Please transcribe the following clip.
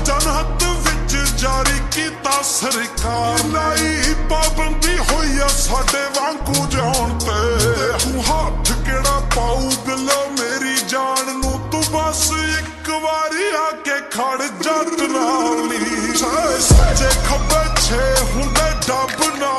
जनहत विच जारी कीता सरकार लाई पाबंदी होई आ साडे वांगू जान ते तू हाथ केड़ा पाऊ बिलो मेरी जान नू तू बस एक वारी आके खड़ जट नाल नी सच्चे खब्बे छे हुंदे डब नाल